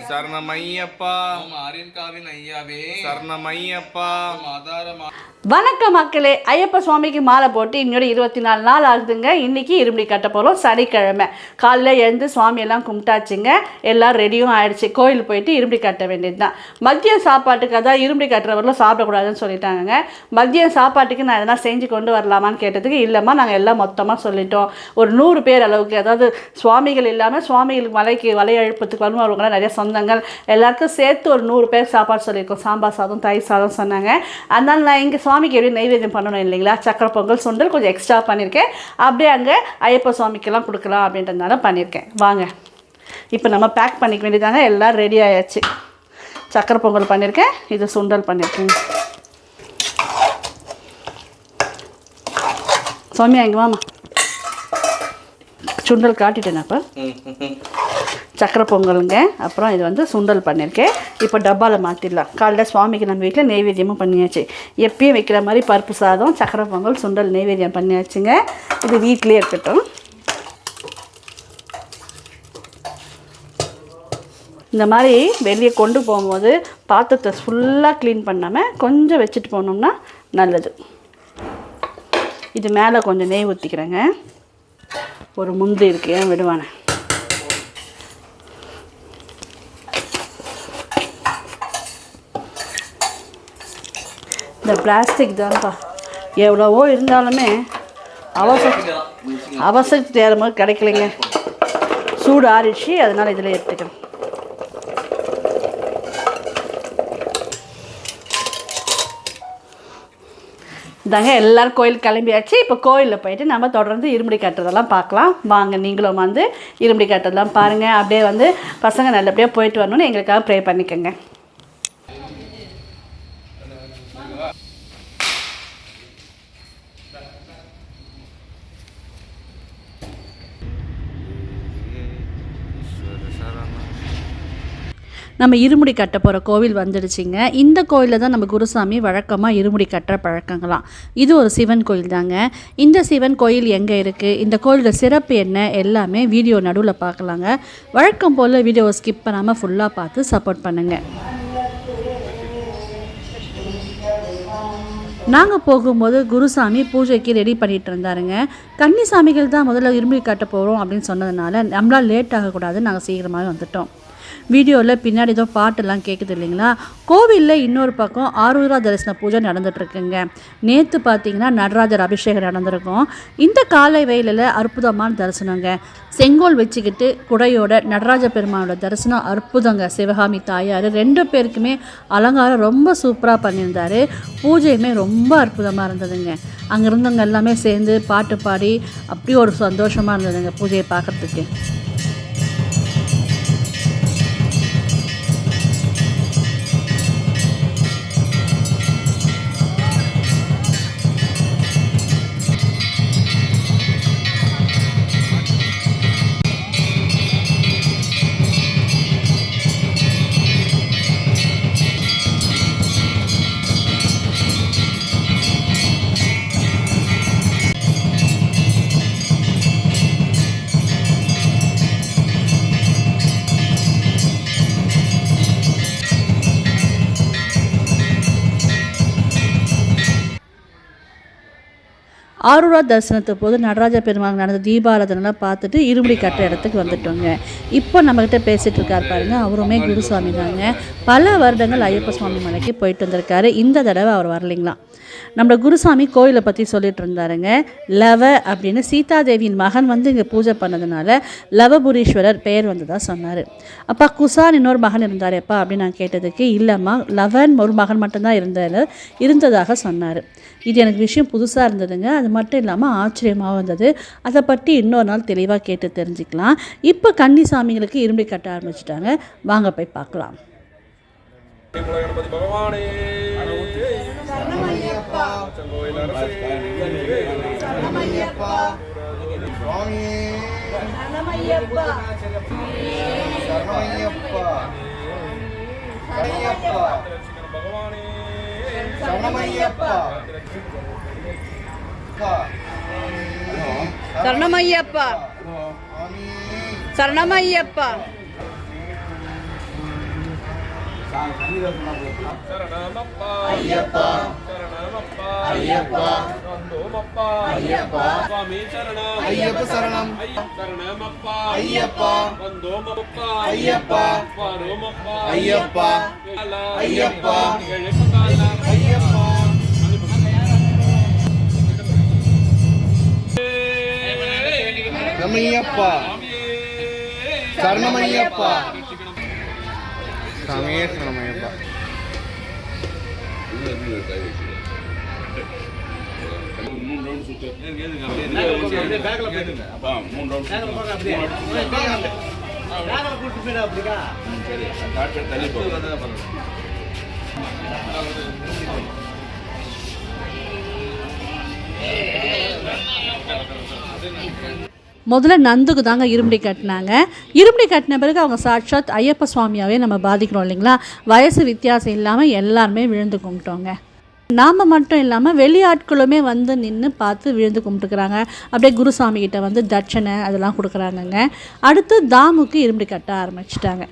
சரணமையப்பா. ஆரியன்காவின் ஐயாவே சரணமையப்பா. வணக்கம் மக்களே. ஐயப்ப சுவாமிக்கு மாலை போட்டு இன்னொரு 24 நாள் ஆகுதுங்க. இன்றைக்கி இருமுடி கட்ட போகிறோம். சனிக்கிழமை காலையில் எழுந்து சுவாமியெல்லாம் கும்பிட்டாச்சுங்க. எல்லாம் ரெடியும் ஆகிடுச்சு. கோயில் போயிட்டு இருமுடி கட்ட வேண்டியது தான். மதியம் சாப்பாட்டுக்கு அதான் இருமுடி கட்டுறவர்களும் சாப்பிடக்கூடாதுன்னு சொல்லிட்டாங்க. மதியம் சாப்பாட்டுக்கு நான் எதனா செஞ்சு கொண்டு வரலாமான்னு கேட்டதுக்கு இல்லைம்மா நாங்கள் எல்லாம் மொத்தமாக சொல்லிட்டோம். ஒரு 100 பேர் அளவுக்கு, அதாவது சுவாமிகள் இல்லாமல் சுவாமிகளுக்கு வலை எழுப்பத்துக்கு வருவாங்க நிறைய சொந்தங்கள் எல்லாருக்கும் சேர்த்து ஒரு 100 பேர் சாப்பாடு சொல்லியிருக்கோம். சாம்பார் சாதம், தயிர் சாதம் சொன்னாங்க. அதனால் நான் இங்கே சுவாமிக்கு எப்படி நைவேத்தியம் பண்ணணும் இல்லைங்களா, சக்கரை பொங்கல், சுண்டல் கொஞ்சம் எக்ஸ்ட்ரா பண்ணியிருக்கேன். அப்படியே அங்கே ஐயப்ப சுவாமிக்கெல்லாம் கொடுக்கலாம் அப்படின்றதுனால பண்ணியிருக்கேன். வாங்க இப்போ நம்ம பேக் பண்ணிக்க வேண்டியதாங்க. எல்லாம் ரெடி ஆயாச்சு. சக்கரை பொங்கல் பண்ணியிருக்கேன், இது சுண்டல் பண்ணியிருக்கேன். சுவாமி அங்கே வாமா. சுண்டல் காட்டிட்டேன் அப்போ. சக்கரை பொங்கலுங்க. அப்புறம் இது வந்து சுண்டல் பண்ணியிருக்கேன். இப்போ டப்பாவில் மாற்றிடலாம். காலைல சுவாமிக்கு நம்ம வீட்டில் நெய்வேத்தியமும் பண்ணியாச்சு. எப்பயும் வைக்கிற மாதிரி பருப்பு சாதம், சக்கரை பொங்கல், சுண்டல் நெய்வேத்தியம் பண்ணியாச்சுங்க. இது வீட்டிலே இருக்கட்டும். இந்த மாதிரி வெளியே கொண்டு போகும்போது பாத்திரத்தை ஃபுல்லாக க்ளீன் பண்ணாமல் கொஞ்சம் வச்சுட்டு போனோம்னா நல்லது. இது மேலே கொஞ்சம் நெய் ஊற்றிக்கிறேங்க. ஒரு முந்து இருக்கு, ஏன் விடுவானே. இந்த பிளாஸ்டிக் தான்ப்பா, எவ்வளவோ இருந்தாலுமே அவசரத்துக்கு ஏற மாதிரி கிடைக்கலைங்க. சூடு ஆறிடுச்சு, அதனால் இதில் எடுத்துக்கிறேன். இதாங்க எல்லோரும் கோயில் கிளம்பியாச்சு. இப்போ கோயிலில் போயிட்டு நம்ம தொடர்ந்து இருமுடி கட்டுறதெல்லாம் பார்க்கலாம். வாங்க நீங்களும் வந்து இருமுடி கட்டுறதெல்லாம் பாருங்கள். அப்படியே வந்து பசங்க நல்லபடியாக போயிட்டு வரணும்னு எங்களுக்காக ப்ரே பண்ணிக்கோங்க. நம்ம இருமுடி கட்ட போகிற கோவில் வந்துடுச்சிங்க. இந்த கோயிலில் தான் நம்ம குருசாமி வழக்கமாக இருமுடி கட்டுற பழக்கங்களாம். இது ஒரு சிவன் கோயில் தாங்க. இந்த சிவன் கோயில் எங்கே இருக்குது, இந்த கோயிலோட சிறப்பு என்ன, எல்லாமே வீடியோ நடுவில் பார்க்கலாங்க. வழக்கம் போல் வீடியோவை ஸ்கிப் பண்ணாமல் ஃபுல்லாக பார்த்து சப்போர்ட் பண்ணுங்கள். நாங்கள் போகும்போது குருசாமி பூஜைக்கு ரெடி பண்ணிகிட்டு இருந்தாருங்க. கன்னிசாமிகள் தான் முதல்ல இருமுடி கட்ட போகிறோம் அப்படின்னு சொன்னதுனால நம்மளால் லேட் ஆகக்கூடாதுன்னு நாங்கள் சீக்கிரமாகவே வந்துட்டோம். வீடியோவில் பின்னாடி ஏதோ பாட்டெல்லாம் கேட்குது இல்லைங்களா. கோவிலில் இன்னொரு பக்கம் ஆரூரா தரிசன பூஜை நடந்துகிட்ருக்குங்க. நேற்று பார்த்திங்கன்னா நடராஜர் அபிஷேகம் நடந்திருக்கும். இந்த காலை வெயிலில் அற்புதமான தரிசனங்க. செங்கோல் வச்சுக்கிட்டு குடையோட நடராஜ பெருமானோட தரிசனம் அற்புதங்க. சிவகாமி தாயார் 2 பேருக்குமே அலங்காரம் ரொம்ப சூப்பராக பண்ணியிருந்தார். பூஜையுமே ரொம்ப அற்புதமாக இருந்ததுங்க. அங்கே இருந்தவங்க எல்லாமே சேர்ந்து பாட்டு பாடி அப்படி ஒரு சந்தோஷமாக இருந்ததுங்க பூஜையை பார்க்குறதுக்கு. ஆரூரா தரிசனத்துக்கு போது நடராஜ பெருமாள் நடந்த தீபாராதனைலாம் பார்த்துட்டு இருமுடி கட்ட இடத்துக்கு வந்துட்டோங்க. இப்போ நம்மக்கிட்ட பேசிகிட்டு இருக்கார் பாருங்க, அவருமே குருசாமி தாங்க. பல வருடங்கள் ஐயப்ப சுவாமி மலைக்கு போயிட்டு வந்திருக்காரு. இந்த தடவை அவர் வரலைங்களாம். நம்ம குருசாமி கோயிலை பற்றி சொல்லிட்டு இருந்தாருங்க. லவ அப்படின்னு சீதாதேவியின் மகன் வந்து இங்கே பூஜை பண்ணதுனால லவபுரீஸ்வரர் பெயர் வந்ததாக சொன்னார். அப்பா குசான் இன்னொரு மகன் இருந்தார் எப்பா அப்படின்னு நான் கேட்டதுக்கு இல்லைம்மா லவன் ஒரு மகன் மட்டும்தான் இருந்ததாக சொன்னார். இது எனக்கு விஷயம் புதுசாக இருந்ததுங்க. அது மட்டும் இல்லாமல் ஆச்சரியமாக வந்தது. அதை பற்றி இன்னொரு நாள் தெளிவாக கேட்டு தெரிஞ்சுக்கலாம். இப்போ கன்னிசாமிகளுக்கு இருமுடி கட்ட ஆரம்பிச்சிட்டாங்க. வாங்க போய் பார்க்கலாம். சரணமையப்பா, சரணமையப்பா. சரணமப்பா ஐயப்பா சரணமப்பா ஐயப்பா வந்தோமப்பா ஐயப்பா சுவாமி சரணம் ஐயப்ப சரணம் சரணமப்பா ஐயப்பா வந்தோமப்பா ஐயப்பா வரோமப்பா ஐயப்பா ஐயப்பா எழுப்பகாலா ஐயப்பா ரமணியப்பா சரணமய்யப்பா சாமியே சரணமய்யப்பா முதல்ல நந்துக்கு தாங்க இருமுடி கட்டினாங்க. இருமுடி கட்டின பிறகு அவங்க சாட்சாத் ஐயப்ப சுவாமியாகவே நம்ம பாதிக்கிறோம் இல்லைங்களா. வயசு வித்தியாசம் இல்லாமல் எல்லாருமே விழுந்து கும்பிட்டோங்க. நாம் மட்டும் இல்லாமல் வெளியாட்களுமே வந்து நின்று பார்த்து விழுந்து கும்பிட்டுக்கிறாங்க. அப்படியே குருசாமி கிட்ட வந்து தட்சணை அதெல்லாம் கொடுக்குறாங்கங்க. அடுத்து தாமுக்கு இருமுடி கட்ட ஆரம்பிச்சிட்டாங்க.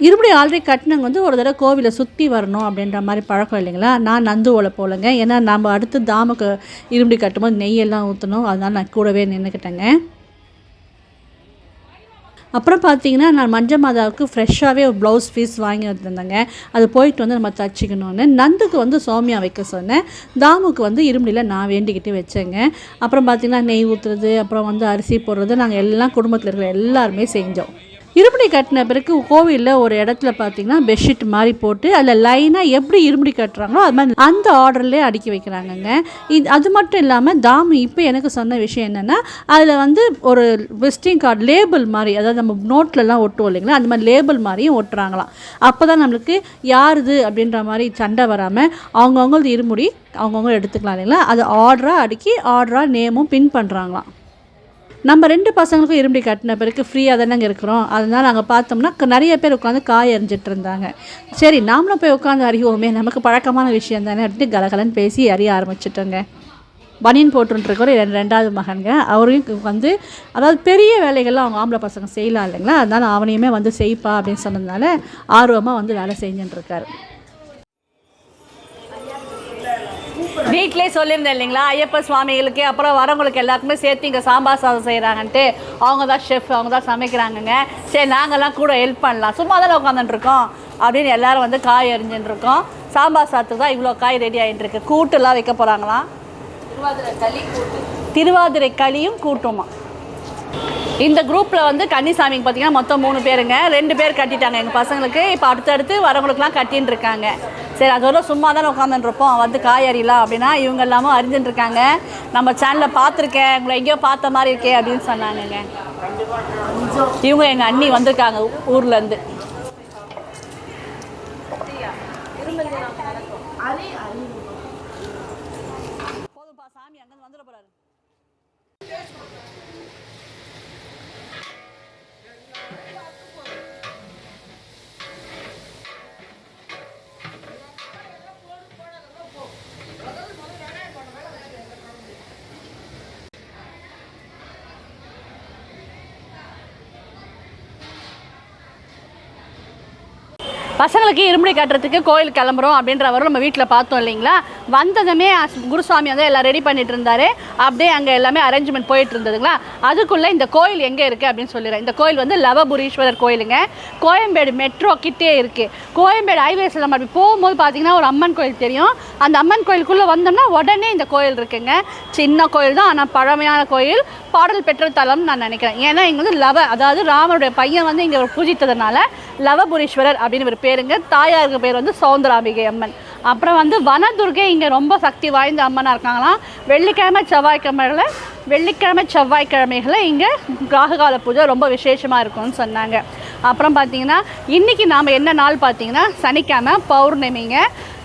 இருமுடி ஆல்ரெடி கட்டினவங்க வந்து ஒரு தடவை கோவிலை சுற்றி வரணும் அப்படின்ற மாதிரி பழக்கம் இல்லைங்களா. நான் நந்துவோல போலங்க. ஏன்னா நம்ம அடுத்து தாமுக்கு இருமுடி கட்டும்போது நெய்யெல்லாம் ஊற்றணும், அதனால் நான் கூடவே நின்றுக்கிட்டேங்க. அப்புறம் பார்த்தீங்கன்னா நான் மஞ்ச மாதாவுக்கு ஃப்ரெஷ்ஷாகவே ஒரு ப்ளவுஸ் பீஸ் வாங்கி வந்திருந்தேங்க. அது போயிட்டு வந்து நம்ம தச்சுக்கணுன்னு நந்துக்கு வந்து சோமியா வைக்க சொன்னேன். தாமுக்கு வந்து இருமுடியில் நான் வேண்டிக்கிட்டு வச்சேங்க. அப்புறம் பார்த்திங்கன்னா நெய் ஊற்றுறது, அப்புறம் வந்து அரிசி போடுறது, நாங்கள் எல்லாம் குடும்பத்தில் இருக்கிற எல்லாருமே செஞ்சோம். இருமுடி கட்டின பிறகு கோவிலில் ஒரு இடத்துல பார்த்திங்கன்னா பெட்ஷீட் மாதிரி போட்டு அதில் லைனாக எப்படி இருமுடி கட்டுறாங்களோ அது மாதிரி அந்த ஆர்டர்லேயே அடுக்கி வைக்கிறாங்கங்க. அது மட்டும் இல்லாமல் தாமு இப்போ எனக்கு சொன்ன விஷயம் என்னென்னா, அதில் வந்து ஒரு விசிட்டிங் கார்டு லேபிள் மாதிரி, அதாவது நம்ம நோட்லலாம் ஒட்டுவோம் இல்லைங்களா, அந்த மாதிரி லேபிள் மாதிரியும் ஒட்டுறாங்களாம். அப்போ தான் நம்மளுக்கு யாருது அப்படின்ற மாதிரி சண்டை வராமல் அவங்கவுங்களது இருமுடி அவங்கவுங்க எடுத்துக்கலாம் இல்லைங்களா. அது ஆர்டராக அடுக்கி ஆர்டராக நேமும் பின் பண்ணுறாங்களாம். நம்ம 2 பசங்களுக்கும் இருமுடி கட்டின பிறகு ஃப்ரீயாக தானேங்க இருக்கிறோம். அதனால் நாங்கள் பார்த்தோம்னா நிறைய பேர் உட்காந்து காய் அரிஞ்சிட்டு இருந்தாங்க. சரி நாமளும் போய் உட்காந்து அறிவோமே, நமக்கு பழக்கமான விஷயம் தானே அப்படின்ட்டு கலகலன்னு பேசி அறிய ஆரம்பிச்சிட்டோங்க. பனியன் போட்டுருக்கிற 2வது மகனுங்க, அவரையும் வந்து அதாவது பெரிய வேலைகள்லாம் அவங்க ஆம்பளை பசங்க செய்யலாம் இல்லைங்களா. அதனால் அவனையுமே வந்து செய்ப்பா அப்படின்னு சொன்னதுனால ஆர்வமாக வந்து வேலை செஞ்சுட்டுருக்காரு. வீட்டிலே சொல்லியிருந்தேன் இல்லைங்களா, ஐயப்ப சுவாமிகளுக்கு அப்புறம் வரவங்களுக்கு எல்லாருக்குமே சேர்த்து இங்கே சாம்பார் சாதம் செய்கிறாங்கன்ட்டு. அவங்க தான் ஷெஃப், அவங்க தான் சமைக்கிறாங்கங்க. சரி நாங்கள்லாம் கூட ஹெல்ப் பண்ணலாம், சும்மா தானே உட்காந்துட்டுருக்கோம் அப்படின்னு எல்லோரும் வந்து காய் அரிஞ்சுட்டுருக்கோம். சாம்பார் சாதத்துக்கு தான் இவ்வளோ காய் ரெடி ஆகிட்டுருக்கு. கூட்டுலாம் வைக்க போகிறாங்களாம். திருவாதிரை களியும் கூட்டுமா. இந்த குரூப்பில் வந்து கன்னிசாமிக்கு பார்த்திங்கன்னா மொத்தம் 3 பேருங்க. 2 பேர் கட்டிட்டாங்க எங்கள் பசங்களுக்கு. இப்போ அடுத்தடுத்து வரவங்களுக்குலாம் கட்டின்னு இருக்காங்க. சரி அதோட சும்மா தானே உட்காந்துட்டுருப்போம், வந்து காய் அறியலாம் அப்படின்னா இவங்க எல்லாமும் அறிஞ்சுட்டு இருக்காங்க. நம்ம சேனலில் பார்த்துருக்கேன், உங்களை எங்கேயோ பார்த்த மாதிரி இருக்கே அப்படின்னு சொன்னாங்கங்க. இவங்க எங்கள் அண்ணி வந்திருக்காங்க ஊர்லேருந்து. போதும்பா சாமி அங்கே வந்துட போகிறாரு. பசங்களுக்கு இருமுடி கட்டுறதுக்கு கோயில் கிளம்புறோம் அப்படின்றவரும் நம்ம வீட்டில் பார்த்தோம் இல்லைங்களா. வந்ததுமே குருசாமி வந்து எல்லாம் ரெடி பண்ணிட்டு இருந்தார். அப்படியே அங்கே எல்லாமே அரேஞ்ச்மெண்ட் போயிட்டு இருந்ததுங்களா. அதுக்குள்ளே இந்த கோயில் எங்கே இருக்குது அப்படின்னு சொல்லிடுறேன். இந்த கோயில் வந்து லவபுரீஸ்வரர் கோயிலுங்க. கோயம்பேடு மெட்ரோ கிட்டே இருக்குது. கோயம்பேடு ஹைவேஸில் நம்ம அப்படி போகும்போது பார்த்திங்கன்னா ஒரு அம்மன் கோயில் தெரியும். அந்த அம்மன் கோயிலுக்குள்ளே வந்தோம்னா உடனே இந்த கோயில் இருக்குங்க. சின்ன கோயில் தான், ஆனால் பழமையான கோயில், பாடல் பெற்ற தலம்னு நான் நினைக்கிறேன். ஏன்னா இங்கே வந்து அதாவது ராமனுடைய பையன் வந்து இங்கே பூஜித்ததுனால லவபுரீஸ்வரர் அப்படின்னு ஒரு பேருங்க. தாயாருக்கு பேர் வந்து சௌந்தராம்பிகை அம்மன். அப்புறம் வந்து வனதுர்கை இங்கே ரொம்ப சக்தி வாய்ந்த அம்மனாக இருக்காங்களாம். வெள்ளிக்கிழமை செவ்வாய்க்கிழமைகளில் இங்கே ராகுகால பூஜை ரொம்ப விசேஷமாக இருக்கும்னு சொன்னாங்க. அப்புறம் பார்த்திங்கன்னா இன்றைக்கி நாம் என்ன நாள் பார்த்திங்கன்னா சனிக்கிழமை பௌர்ணமிங்க.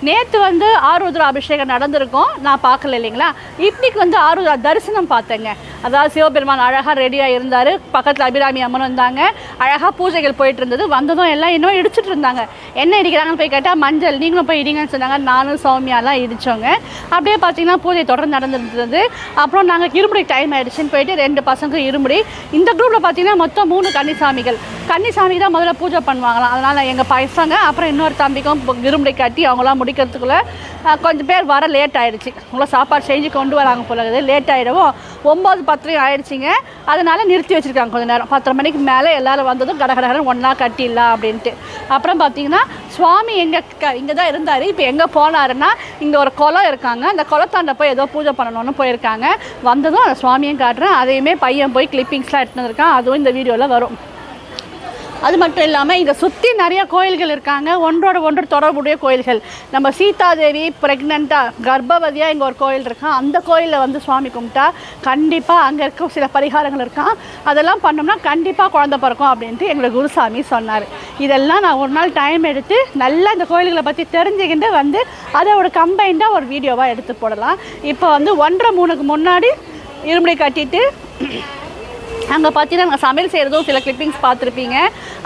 நேற்று வந்து ஆருத்ரா அபிஷேகம் நடந்திருக்கும், நான் பார்க்கல இல்லைங்களா. இன்றைக்கி வந்து ஆருத்ரா தரிசனம் பார்த்தேங்க. அதாவது சிவபெருமான் அழகாக ரெடியாக இருந்தார், பக்கத்தில் அபிராமி அம்மன் வந்தாங்க, அழகாக பூஜைகள் போயிட்டு இருந்தது. வந்ததும் எல்லாம் இன்னும் இடிச்சிட்டு இருந்தாங்க. என்ன இடிக்கிறாங்கன்னு போய் கேட்டால் மஞ்சள், நீங்களும் போய் இடிங்கன்னு சொன்னாங்க. நானும் சௌமியாலாம் இடித்தோங்க. அப்படியே பார்த்தீங்கன்னா பூஜை தொடர்ந்து நடந்துருந்தது. அப்புறம் நாங்கள் இருமுடி டைம் ஆகிடுச்சின்னு போயிட்டு 2 பசங்க இருமுடி. இந்த குரூப்பில் பார்த்தீங்கன்னா மொத்தம் 3 கன்னிசாமிகள். கன்னிசாமி தான் முதல்ல பூஜை பண்ணுவாங்களாம். அதனால் எங்கள் பசங்க அப்புறம் இன்னொரு தம்பிக்கும் இருமுடி கட்டி அவங்களாம் முடிக்கிறதுக்குள்ளே கொஞ்சம் பேர் வர லேட் ஆகிடுச்சு. அவங்கள சாப்பாடு செஞ்சு கொண்டு வராங்க போல இருக்குது. லேட் ஆகிடவும் 9:10 ஆகிடுச்சிங்க. அதனால் நிறுத்தி வச்சுருக்காங்க கொஞ்சம் நேரம். 10:30 மணிக்கு மேலே எல்லோரும் வந்ததும் கடகடகடன் ஒன்றா கட்டிடலாம் அப்படின்ட்டு. அப்புறம் பார்த்திங்கன்னா சுவாமி இங்கே தான் இருந்தார். இப்போ எங்கே போனாருன்னா இங்கே ஒரு குளம் இருக்காங்க, அந்த குளத்தாண்ட போய் ஏதோ பூஜை பண்ணணும்னு போயிருக்காங்க. வந்ததும் அந்த சுவாமியும் காட்டுறேன். அதையுமே பையன் போய் கிளிப்பிங்ஸ்லாம் எடுத்துன்னு இருக்கான். அதுவும் இந்த வீடியோவில் வரும். அது மட்டும் இல்லாமல் இங்கே சுற்றி நிறைய கோயில்கள் இருக்காங்க, ஒன்றோட ஒன்று தொடர்புடைய கோயில்கள். நம்ம சீதாதேவி ப்ரெக்னெண்ட்டாக கர்ப்பவதியாக இங்கே ஒரு கோயில் இருக்கான். அந்த கோயிலில் வந்து சுவாமி கும்பிட்டா கண்டிப்பாக அங்கே இருக்க சில பரிகாரங்கள் இருக்கான். அதெல்லாம் பண்ணோம்னா கண்டிப்பாக குழந்தை பிறக்கும் அப்படின்ட்டு எங்களை குருசாமி சொன்னார். இதெல்லாம் நான் ஒரு நாள் டைம் எடுத்து நல்லா இந்த கோயில்களை பற்றி தெரிஞ்சுக்கிட்டு வந்து அதை ஒரு கம்பைண்டாக ஒரு வீடியோவாக எடுத்து போடலாம். இப்போ வந்து 1:30-3க்கு முன்னாடி இருமுடி கட்டிட்டு அங்கே பார்த்தீங்கன்னா நாங்கள் சமையல் செய்கிறதும் சில கிளிப்பிங்ஸ் பார்த்துருப்பீங்க.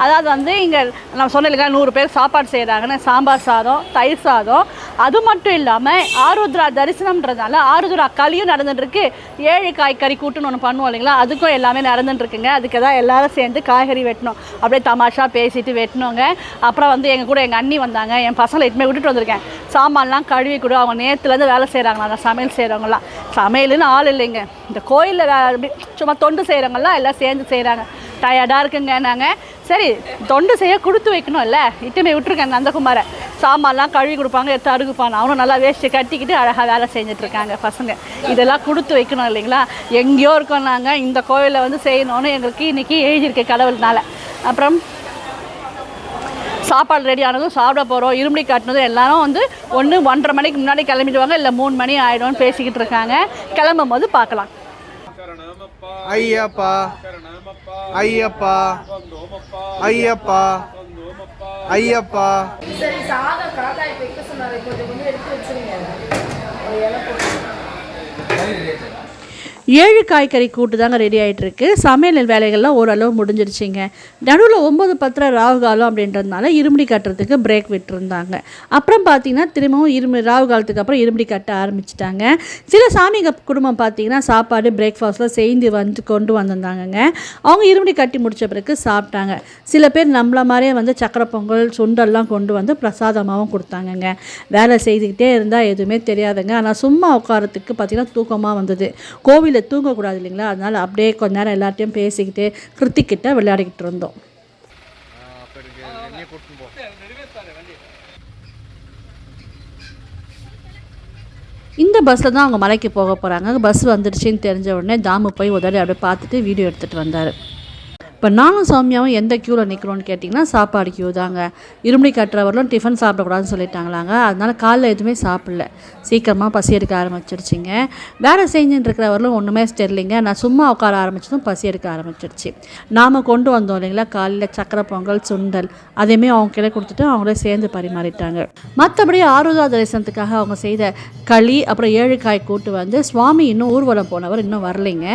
அதாவது வந்து இங்கே நான் சொன்னேன் இல்லைங்க 100 பேர் சாப்பாடு செய்கிறாங்கன்னு, சாம்பார் சாதம், தயிர் சாதம். அது மட்டும் இல்லாமல் ஆருத்ரா தரிசனம்ன்றதுனால ஆருத்ரா களியும் நடந்துட்டுருக்கு. 7 காய்கறி கூட்டுன்னு ஒன்று பண்ணுவோம் இல்லைங்களா, அதுக்கும் எல்லாமே நடந்துட்டுருக்குங்க. அதுக்கு தான் எல்லோரும் சேர்ந்து காய்கறி வெட்டணும், அப்படியே தமாஷா பேசிட்டு வெட்டணுங்க. அப்புறம் வந்து எங்கள் கூட எங்கள் அண்ணி வந்தாங்க. என் பசங்களை எட்டுமே விட்டுட்டு வந்திருக்கேன். சாமான்லாம் கழுவி கொடு, அவங்க நேற்றுலேருந்து வேலை செய்கிறாங்களா அந்த சமையல் செய்கிறவங்களாம். சமையலுன்னு ஆள் இல்லைங்க, இந்த கோயிலில் சும்மா தொண்டு செய்கிறவங்களாம் எல்லாம் சேர்ந்து செய்கிறாங்க. டயர்டாக இருக்குங்க. நாங்கள் சரி தொண்டு செய்ய கொடுத்து வைக்கணும் இல்லை, இட்டுமே விட்டுருக்கேன் நந்தகுமாரை. சாமான்லாம் கழுவி கொடுப்பாங்க, எடுத்து அருகுப்பாங்க. அவனும் நல்லா வேஸ்ட்டு கட்டிக்கிட்டு அழகாக வேலை செஞ்சிட்ருக்காங்க பசங்க. இதெல்லாம் கொடுத்து வைக்கணும் இல்லைங்களா. எங்கேயோ இருக்கோம் நாங்கள், இந்த கோயிலில் வந்து செய்யணும்னு எங்களுக்கு இன்றைக்கி எழுதியிருக்க கடவுள்னால. அப்புறம் சாப்பாடு ரெடி ஆனதும் சாப்பிட போகிறோம். இருமுடி காட்டினதும் எல்லாரும் வந்து 1-1:30 மணிக்கு முன்னாடி கிளம்பிடுவாங்க, இல்லை 3 மணி ஆகிடும்னு பேசிக்கிட்டு இருக்காங்க. கிளம்பும் போது பார்க்கலாம். ஐயப்பா ஐயப்பா ஐயப்பா ஐயப்பா. சரி சாதம் காக்காய் வைக்க சொன்னாரு, கொஞ்சம் எடுத்து வச்சிருங்க. 7 காய்கறி கூட்டு தாங்க ரெடி ஆகிட்டுருக்கு. சமையல் வேலைகள்லாம் ஓரளவு முடிஞ்சிருச்சிங்க. நடுவில் 9:10 ராகு காலம் அப்படின்றதுனால இருமுடி கட்டுறதுக்கு பிரேக் விட்டுருந்தாங்க. அப்புறம் பார்த்திங்கன்னா திரும்பவும் ராகு காலத்துக்கு அப்புறம் இருமுடி கட்ட ஆரம்பிச்சிட்டாங்க. சில சாமி குடும்பம் பார்த்திங்கன்னா சாப்பாடு பிரேக்ஃபாஸ்ட்டில் செய்து வந்து கொண்டு வந்திருந்தாங்கங்க. அவங்க இருமுடி கட்டி முடித்த பிறகு சாப்பிட்டாங்க. சில பேர் நம்மள மாதிரியே வந்து சக்கரை பொங்கல் சுண்டல்லாம் கொண்டு வந்து பிரசாதமாகவும் கொடுத்தாங்கங்க. வேலை செய்துக்கிட்டே இருந்தால் எதுவுமே தெரியாதுங்க. ஆனால் சும்மா உட்காரத்துக்கு பார்த்திங்கன்னா தூக்கமாக வந்தது. கோவில் தூங்கக்கூடாது இல்லைங்களா, அதனால் அப்படியே கொஞ்ச நேரம் எல்லார்ட்டையும் பேசிக்கிட்டு கிருத்திக்கிட்ட விளையாடிக்கிட்டு இருந்தோம். இந்த பஸ்ஸில் தான் அவங்க மலைக்கு போக போகிறாங்க. பஸ் வந்துடுச்சின்னு தெரிஞ்ச உடனே தாமு போய் உதவி அப்படியே பார்த்துட்டு வீடியோ எடுத்துகிட்டு வந்தார். இப்போ நானும் சௌமியாவும் எந்த க்யூவில் நிற்கிறோன்னு கேட்டிங்கன்னா சாப்பாடு க்யூ தாங்க. இருமுடி கட்டுறவர்களும் டிஃபன் சாப்பிடக்கூடாதுன்னு சொல்லிட்டாங்களாங்க. அதனால் காலைல எதுவுமே சாப்பிடல, சீக்கிரமாக பசி எடுக்க ஆரம்பிச்சிருச்சிங்க. வேலை செஞ்சுட்டு இருக்கிறவர்களும் ஒன்றுமே தெரியலிங்க. நான் சும்மா உட்கார ஆரம்பிச்சதும் பசி எடுக்க ஆரம்பிச்சிருச்சு. நாம் கொண்டு வந்தோம் இல்லைங்களா காலையில் சக்கரை பொங்கல் சுண்டல், அதையுமே அவங்க கிட்ட கொடுத்துட்டு அவங்களே சேர்ந்து பரிமாறிட்டாங்க. மற்றபடி ஆருத்ரா தரிசனத்துக்காக அவங்க செய்த களி அப்புறம் 7 காய் கூட்டு வந்து சுவாமி இன்னும் ஊர்வலம் போனவர் இன்னும் வரலைங்க.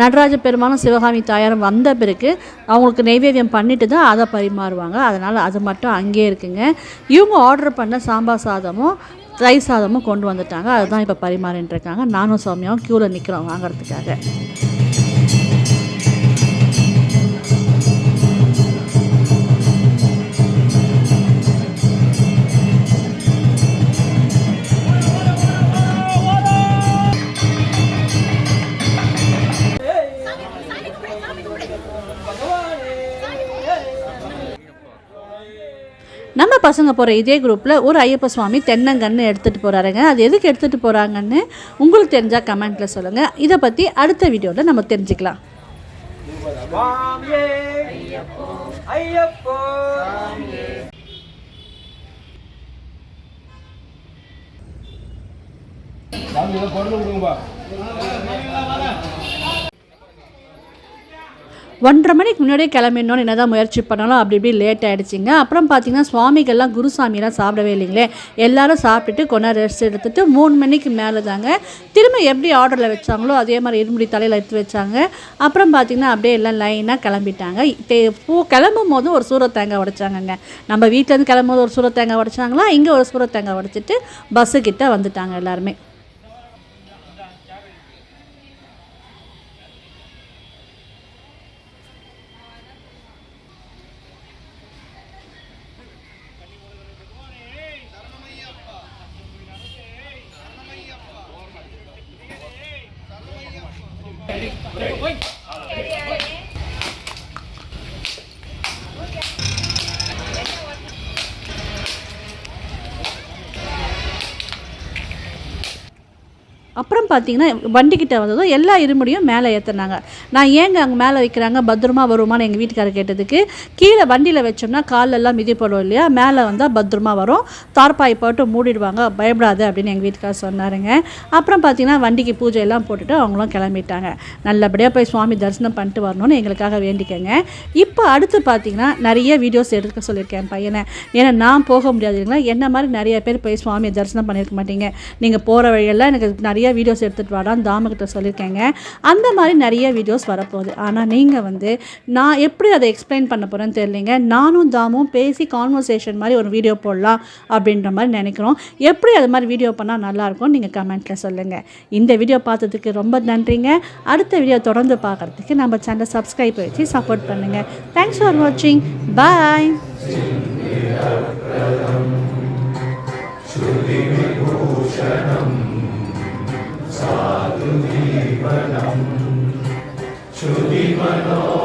நடராஜ பெருமானும் சிவகாமி தாயாரும் வந்த பிறகு அவங்களுக்கு நெய்வேத்தியம் பண்ணிட்டு தான் அதை பரிமாறுவாங்க. அதனால் அது மட்டும் அங்கேயே இருக்குங்க. இவங்க ஆர்டர் பண்ண சாம்பார் சாதமும் தயிர் சாதமும் கொண்டு வந்துட்டாங்க. அதுதான் இப்போ பரிமாறின்னு இருக்காங்க. நானும் சௌமியாவும் க்யூவில் நிற்கிறோம் வாங்கிறதுக்காக. நம்ம பசங்க போகிற இதே குரூப்பில் ஒரு ஐயப்ப சுவாமி தென்னங்கன்று எடுத்துகிட்டு போகிறாருங்க. அது எதுக்கு எடுத்துகிட்டு போகிறாங்கன்னு உங்களுக்கு தெரிஞ்சால் கமெண்ட்டில் சொல்லுங்கள். இதை பற்றி அடுத்த வீடியோவில் நம்ம தெரிஞ்சுக்கலாம். 1:30 மணிக்கு முன்னாடியே கிளம்பிடணும்னு என்ன தான் முயற்சி பண்ணாலும் அப்படி இப்படி லேட் ஆகிடுச்சிங்க. அப்புறம் பார்த்திங்கன்னா சுவாமிகள்லாம் குருசாமிலாம் சாப்பிடவே இல்லைங்களே, எல்லோரும் சாப்பிட்டுட்டு கொஞ்ச ரெஸ்ட் எடுத்துகிட்டு 3 மணிக்கு மேலே தாங்க திரும்ப எப்படி ஆர்டரில் வச்சாங்களோ அதே மாதிரி இருமுடி தலையில் எடுத்து வச்சாங்க. அப்புறம் பார்த்திங்கன்னா அப்படியே எல்லாம் லைனாக கிளம்பிட்டாங்க. கிளம்பும் போது ஒரு சூரத் தேங்காய் உடைச்சாங்கங்க. நம்ம வீட்டிலேருந்து கிளம்பும்போது ஒரு சூரத் தேங்காய் உடைச்சாங்களா, இங்கே ஒரு சூரத் தேங்காய் உடைச்சிட்டு பஸ்ஸுக்கிட்ட வந்துட்டாங்க எல்லாருமே. அப்புறம் பார்த்தீங்கன்னா வண்டிக்கிட்ட வந்ததும் எல்லா இருமுடியும் மேலே ஏற்றுனாங்க. நான் ஏங்க அங்கே மேலே வைக்கிறாங்க, பத்திரமா வருமானு எங்கள் வீட்டுக்காரர் கேட்டதுக்கு, கீழே வண்டியில் வச்சோம்னா காலெல்லாம் மிதிப்படும் இல்லையா, மேலே வந்தால் பத்திரமா வரும், தார்பாய் போட்டு மூடிடுவாங்க, பயப்படாது அப்படின்னு எங்கள் வீட்டுக்காரர் சொன்னாருங்க. அப்புறம் பார்த்தீங்கன்னா வண்டிக்கு பூஜை எல்லாம் போட்டுட்டு அவங்களும் கிளம்பிட்டாங்க. நல்லபடியாக போய் சுவாமி தரிசனம் பண்ணிட்டு வரணும்னு எங்களுக்காக வேண்டிக்கங்க. இப்போ அடுத்து பார்த்தீங்கன்னா நிறைய வீடியோஸ் எடுக்க சொல்லியிருக்கேன் பையனை. ஏன்னா நான் போக முடியாது இல்லைங்களா, என்ன மாதிரி நிறைய பேர் போய் சுவாமியை தரிசனம் பண்ணியிருக்க மாட்டீங்க, நீங்கள் போகிற வழியெல்லாம் எனக்கு நிறைய வீடியோஸ் எடுத்துகிட்டு வாடான்னு தாமகிட்ட சொல்லியிருக்கேங்க. அந்த மாதிரி நிறைய வீடியோஸ் வரப்போகுது. ஆனால் நீங்கள் நான் எப்படி அதை எக்ஸ்பிளைன் பண்ண போகிறேன்னு தெரியலைங்க. நானும் தாமும் பேசி கான்வர்சேஷன் மாதிரி ஒரு வீடியோ போடலாம் அப்படின்ற மாதிரி நினைக்கிறோம். எப்படி அது மாதிரி வீடியோ பண்ணால் நல்லாயிருக்கும் நீங்கள் கமெண்ட்டில் சொல்லுங்கள். இந்த வீடியோ பார்த்ததுக்கு ரொம்ப நன்றிங்க. அடுத்த வீடியோ தொடர்ந்து பார்க்குறதுக்கு நம்ம சேனலை சப்ஸ்கிரைப் வச்சு சப்போர்ட் பண்ணுங்கள். தேங்க்ஸ் ஃபார் வாட்சிங். பாய். साधु जीवनम शुद्धि मनो